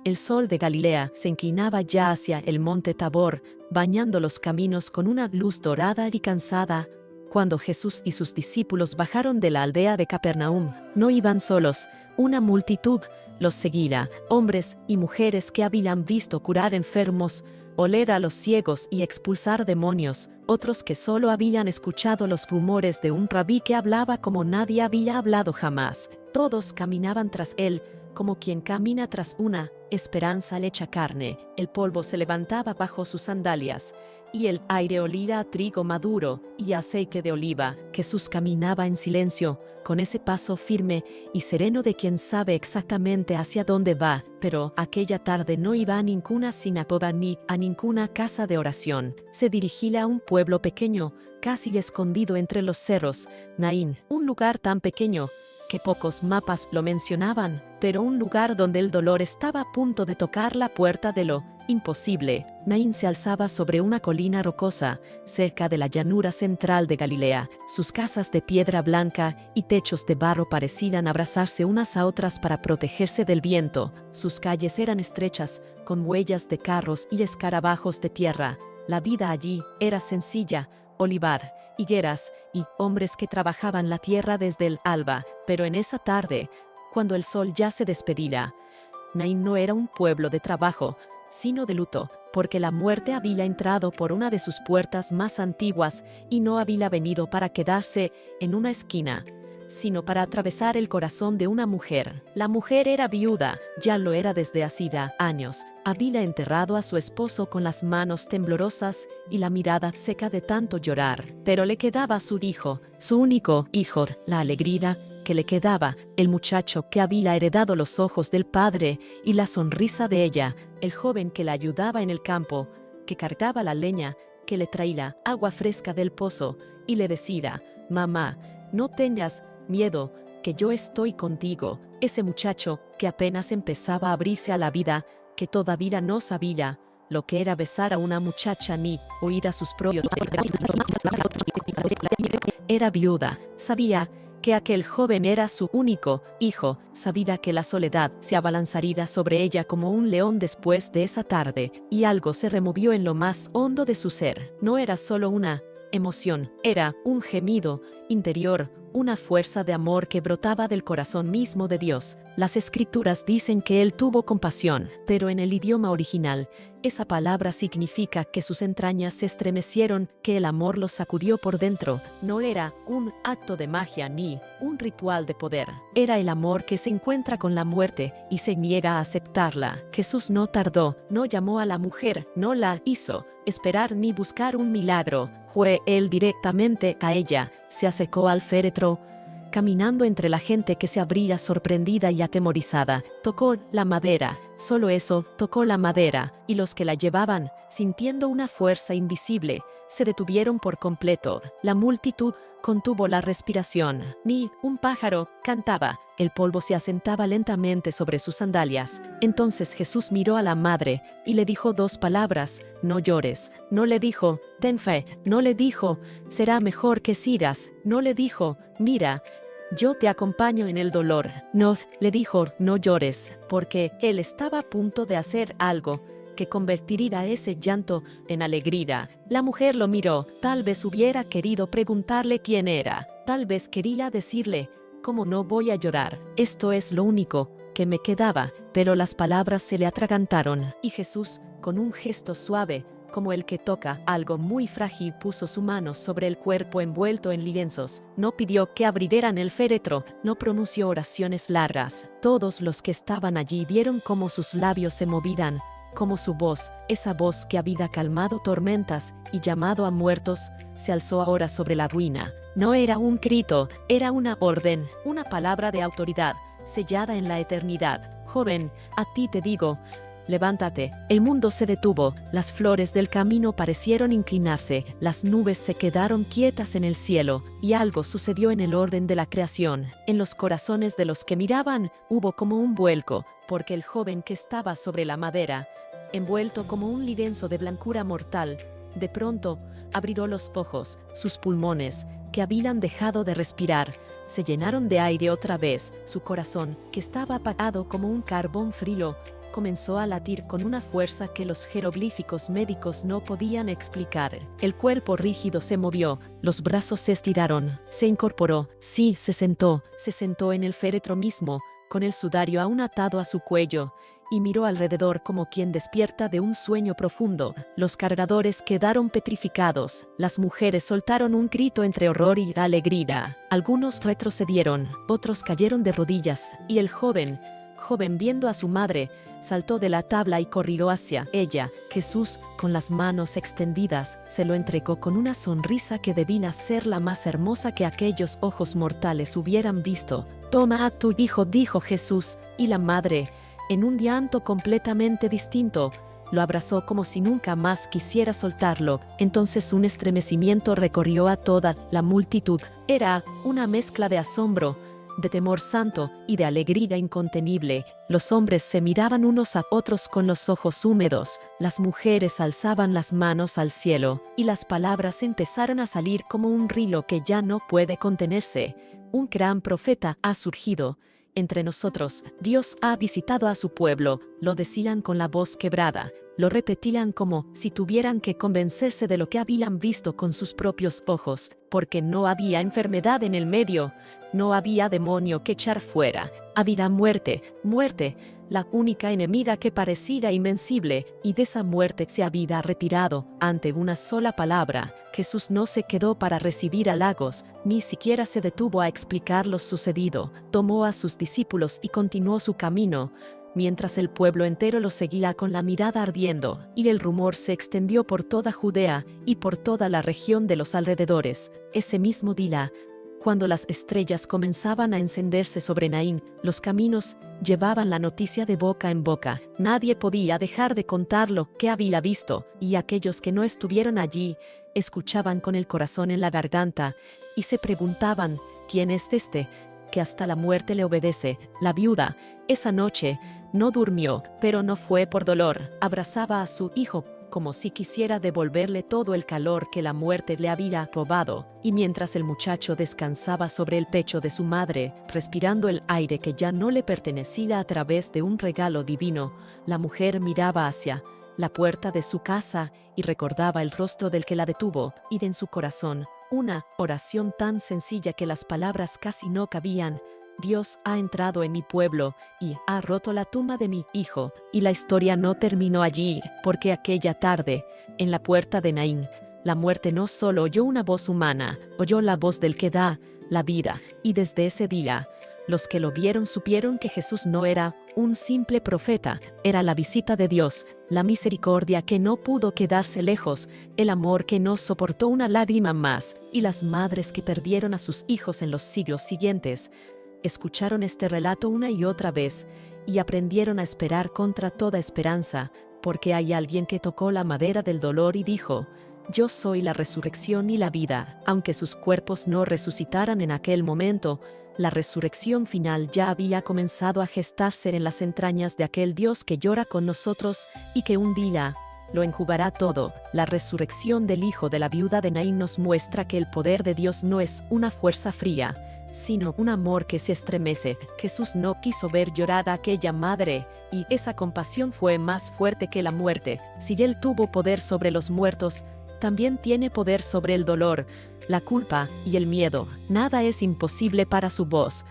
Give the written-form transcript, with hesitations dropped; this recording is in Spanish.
el sol de Galilea se inclinaba ya hacia el monte Tabor, bañando los caminos con una luz dorada y cansada. Cuando Jesús y sus discípulos bajaron de la aldea de Capernaum, no iban solos, una multitud los seguía, hombres y mujeres que habían visto curar enfermos, oler a los ciegos y expulsar demonios, otros que solo habían escuchado los rumores de un rabí que hablaba como nadie había hablado jamás. Todos caminaban tras él, como quien camina tras una esperanza hecha carne. El polvo se levantaba bajo sus sandalias, y el aire olía a trigo maduro y aceite de oliva. Jesús caminaba en silencio, con ese paso firme y sereno de quien sabe exactamente hacia dónde va, pero aquella tarde no iba a ninguna sinagoga ni a ninguna casa de oración. Se dirigía a un pueblo pequeño, casi escondido entre los cerros, Naín, un lugar tan pequeño que pocos mapas lo mencionaban, pero un lugar donde el dolor estaba a punto de tocar la puerta de lo imposible. Naín se alzaba sobre una colina rocosa, cerca de la llanura central de Galilea. Sus casas de piedra blanca y techos de barro parecían abrazarse unas a otras para protegerse del viento. Sus calles eran estrechas, con huellas de carros y escarabajos de tierra. La vida allí era sencilla: olivar, higueras y hombres que trabajaban la tierra desde el alba. Pero en esa tarde, cuando el sol ya se despedía, Naín no era un pueblo de trabajo, sino de luto, porque la muerte había entrado por una de sus puertas más antiguas y no había venido para quedarse en una esquina, sino para atravesar el corazón de una mujer. La mujer era viuda, ya lo era desde hacía años. Había enterrado a su esposo con las manos temblorosas y la mirada seca de tanto llorar, pero le quedaba su hijo, su único hijo, la alegría que le quedaba, el muchacho que había heredado los ojos del padre y la sonrisa de ella, el joven que la ayudaba en el campo, que cargaba la leña, que le traía agua fresca del pozo y le decía: «Mamá, no tengas miedo, que yo estoy contigo». Ese muchacho que apenas empezaba a abrirse a la vida, que todavía no sabía lo que era besar a una muchacha ni oír a sus propios. Era viuda, sabía que aquel joven era su único hijo, sabía que la soledad se abalanzaría sobre ella como un león después de esa tarde, y algo se removió en lo más hondo de su ser. No era solo una emoción, era un gemido interior, una fuerza de amor que brotaba del corazón mismo de Dios. Las escrituras dicen que él tuvo compasión, pero en el idioma original, esa palabra significa que sus entrañas se estremecieron, que el amor los sacudió por dentro. No era un acto de magia ni un ritual de poder. Era el amor que se encuentra con la muerte y se niega a aceptarla. Jesús no tardó, no llamó a la mujer, no la hizo esperar ni buscar un milagro. Fue él directamente a ella, se acercó al féretro, caminando entre la gente que se abría sorprendida y atemorizada. Tocó la madera, solo eso, tocó la madera, y los que la llevaban, sintiendo una fuerza invisible, se detuvieron por completo. La multitud contuvo la respiración. Ni un pájaro cantaba. El polvo se asentaba lentamente sobre sus sandalias. Entonces Jesús miró a la madre y le dijo dos palabras: «No llores». No le dijo: «Ten fe». No le dijo: «Será mejor que sigas». No le dijo: «Mira, yo te acompaño en el dolor». No, le dijo: «No llores», porque él estaba a punto de hacer algo que convertiría ese llanto en alegría. La mujer lo miró. Tal vez hubiera querido preguntarle quién era. Tal vez quería decirle: «¿Cómo no voy a llorar? Esto es lo único que me quedaba». Pero las palabras se le atragantaron. Y Jesús, con un gesto suave, como el que toca algo muy frágil, puso su mano sobre el cuerpo envuelto en lienzos. No pidió que abrieran el féretro, no pronunció oraciones largas. Todos los que estaban allí vieron cómo sus labios se movían, como su voz, esa voz que había calmado tormentas y llamado a muertos, se alzó ahora sobre la ruina. No era un grito, era una orden, una palabra de autoridad, sellada en la eternidad. «Joven, a ti te digo, levántate». El mundo se detuvo, las flores del camino parecieron inclinarse, las nubes se quedaron quietas en el cielo, y algo sucedió en el orden de la creación. En los corazones de los que miraban hubo como un vuelco, porque el joven que estaba sobre la madera, envuelto como un lienzo de blancura mortal, de pronto abrió los ojos. Sus pulmones, que habían dejado de respirar, se llenaron de aire otra vez. Su corazón, que estaba apagado como un carbón frío, comenzó a latir con una fuerza que los jeroglíficos médicos no podían explicar. El cuerpo rígido se movió, los brazos se estiraron, se incorporó, sí, se sentó en el féretro mismo, con el sudario aún atado a su cuello, y miró alrededor como quien despierta de un sueño profundo. Los cargadores quedaron petrificados, las mujeres soltaron un grito entre horror y alegría. Algunos retrocedieron, otros cayeron de rodillas, y el joven viendo a su madre, saltó de la tabla y corrió hacia ella. Jesús, con las manos extendidas, se lo entregó con una sonrisa que debía ser la más hermosa que aquellos ojos mortales hubieran visto. «Toma a tu hijo», dijo Jesús, y la madre, en un llanto completamente distinto, lo abrazó como si nunca más quisiera soltarlo. Entonces un estremecimiento recorrió a toda la multitud. Era una mezcla de asombro, de temor santo y de alegría incontenible. Los hombres se miraban unos a otros con los ojos húmedos, las mujeres alzaban las manos al cielo, y las palabras empezaron a salir como un río que ya no puede contenerse. Un gran profeta ha surgido entre nosotros, Dios ha visitado a su pueblo, lo decían con la voz quebrada, lo repetían como si tuvieran que convencerse de lo que habían visto con sus propios ojos, porque no había enfermedad en el medio, no había demonio que echar fuera, había muerte, la única enemiga que parecía invencible, y de esa muerte se había retirado. Ante una sola palabra, Jesús no se quedó para recibir halagos, ni siquiera se detuvo a explicar lo sucedido. Tomó a sus discípulos y continuó su camino, mientras el pueblo entero lo seguía con la mirada ardiendo, y el rumor se extendió por toda Judea y por toda la región de los alrededores. Ese mismo día, cuando las estrellas comenzaban a encenderse sobre Naín, los caminos llevaban la noticia de boca en boca. Nadie podía dejar de contar lo que había visto, y aquellos que no estuvieron allí escuchaban con el corazón en la garganta y se preguntaban: ¿quién es este que hasta la muerte le obedece? La viuda, esa noche, no durmió, pero no fue por dolor. Abrazaba a su hijo como si quisiera devolverle todo el calor que la muerte le había robado, y mientras el muchacho descansaba sobre el pecho de su madre, respirando el aire que ya no le pertenecía a través de un regalo divino, la mujer miraba hacia la puerta de su casa y recordaba el rostro del que la detuvo, y en su corazón, una oración tan sencilla que las palabras casi no cabían: Dios ha entrado en mi pueblo y ha roto la tumba de mi hijo. Y la historia no terminó allí, porque aquella tarde, en la puerta de Naín, la muerte no solo oyó una voz humana, oyó la voz del que da la vida. Y desde ese día, los que lo vieron supieron que Jesús no era un simple profeta, era la visita de Dios, la misericordia que no pudo quedarse lejos, el amor que no soportó una lágrima más, y las madres que perdieron a sus hijos en los siglos siguientes escucharon este relato una y otra vez, y aprendieron a esperar contra toda esperanza, porque hay alguien que tocó la madera del dolor y dijo: yo soy la resurrección y la vida. Aunque sus cuerpos no resucitaran en aquel momento, la resurrección final ya había comenzado a gestarse en las entrañas de aquel Dios que llora con nosotros y que un día lo enjugará todo. La resurrección del hijo de la viuda de Naín nos muestra que el poder de Dios no es una fuerza fría, sino un amor que se estremece. Jesús no quiso ver llorar a aquella madre, y esa compasión fue más fuerte que la muerte. Si Él tuvo poder sobre los muertos, también tiene poder sobre el dolor, la culpa y el miedo. Nada es imposible para su voz.